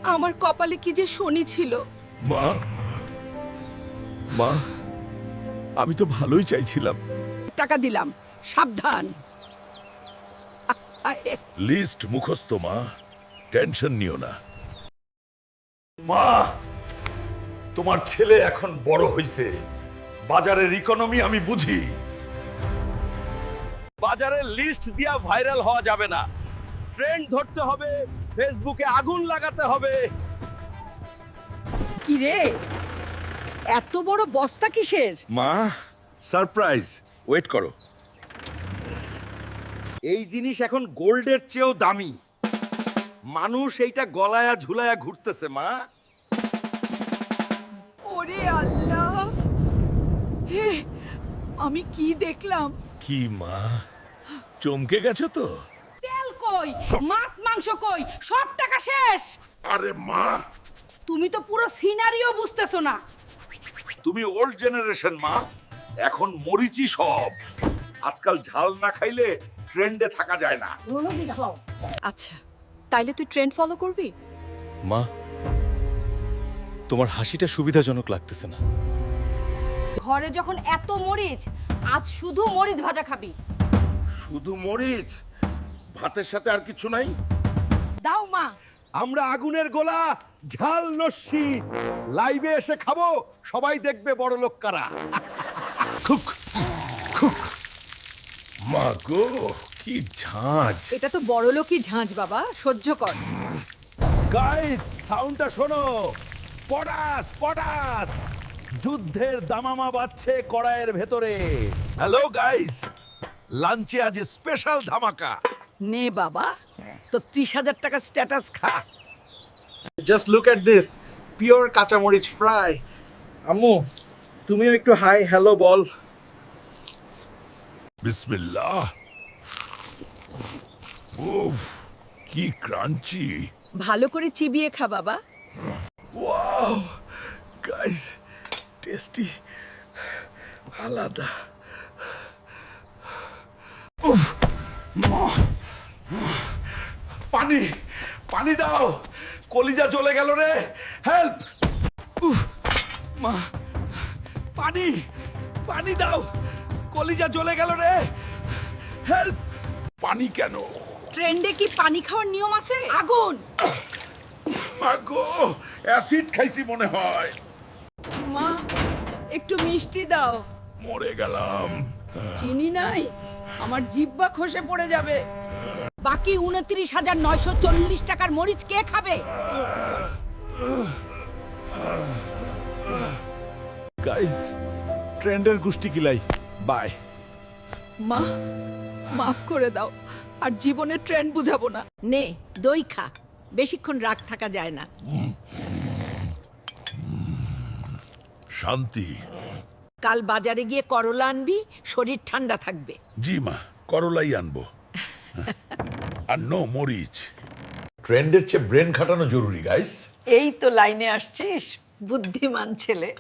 আমার কপালে কি যে শনি ছিল। মা মা আমি তো ভালোই চাইছিলাম। টাকা দিলাম, সাবধান। লিস্ট মুখস্থ মা, টেনশন নিও না। মা তোমার ছেলে এখন বড় হইছে, বাজারের ইকোনমি আমি বুঝি। বাজারের লিস্ট দিয়া ভাইরাল হওয়া যাবে না, ট্রেন্ড ধরতে হবে, ফেসবুকে আগুন লাগাতে হবে। কি রে, এত বড় বস্তা কিসের? মা সারপ্রাইজ, ওয়েট করো। এই জিনিস এখন গোল্ডের চেয়েও দামি। মানুষ এইটা গলায়া ঝুলায়া ঘুরতেছে মা। ওরে আল্লাহ, হে আমি কি দেখলাম? কি মা, চমকে গেছো তো? তেল কই, মাছ মাংস কই, সব টাকা শেষ। আরে মা, তুমি তো পুরো সিনারিও বুঝতেছো না। তুমি ওল্ড জেনারেশন মা, এখন মরিচি সব। আজকাল ঝাল না খাইলে ট্রেন্ডে থাকা যায় না। আচ্ছা, তাইলে তুই ট্রেন্ড ফলো করবি? মা, তোমার হাসিটা সুবিধাজনক লাগতেছে না। ঘরে যখন এত মরিচ, আজ শুধু মরিচ ভাজা খাবি। শুধু মরিচ, ভাতের সাথে আর কিছু নাই? দাও মা। আমরা আগুনের গোলা, ঝাল লস্যি লাইভে এসে খাবো, সবাই দেখবে বড় লোক কারা। খুক খুক। মা গো, কি ঝাঁজ! এটা তো বড় লোকই ঝাঁঝ বাবা, সহ্য কর। গাইস, সাউন্ডটা শোনো। পটাস পটাস, যুদ্ধের দামামা বাজছে কড়াইয়ের ভেতরে। হ্যালো গাইস, লাঞ্চে আজ স্পেশাল ধামাকা। নে বাবা, তো 30,000 টাকা স্ট্যাটাস খা। Just look at this pure কাঁচামরিচ ফ্রাই। আম্মু, তুমিও একটু হাই হ্যালো বল। বিসমিল্লাহ। উফ, কি ক্রাঞ্চি! ভালো করে চিবিয়ে খা বাবা। ওয়াও গাইস, টেস্টি, আলাদা। উফ, পানি পানি দাও, কলিজা জ্বলে গেল রে, হেল্প! উফ মা, পানি পানি দাও, কলিজা জ্বলে গেল রে, হেল্প! পানি কেন? ট্রেন্ডে কি পানি খাওয়ার নিয়ম আছে? আগুন! মা গো, অ্যাসিড খাইছি মনে হয়। মা, একটু মিষ্টি দাও। মরে গেলাম। চিনি নাই, আমার জিহ্বা খসে পড়ে যাবে। বাকি 29,940 টাকার মরিচ কে খাবে? গাইস, ট্রেন্ডের গুষ্টি কিলাই, বাই। মা, মাফ করে দাও, আর জীবনের ট্রেন্ড বুঝাবো না। নে দই খা, বেশিক্ষণ রাগ থাকা যায় না। শান্তি। কাল বাজারে গিয়ে করলা আনবি, শরীর ঠান্ডা থাকবে। জি মা, করলাই আনবো। আর নো মরিচ। ট্রেন্ডের চেয়ে ব্রেন খাটানো জরুরি গাইস। এই তো লাইনে আসছিস, বুদ্ধিমান ছেলে।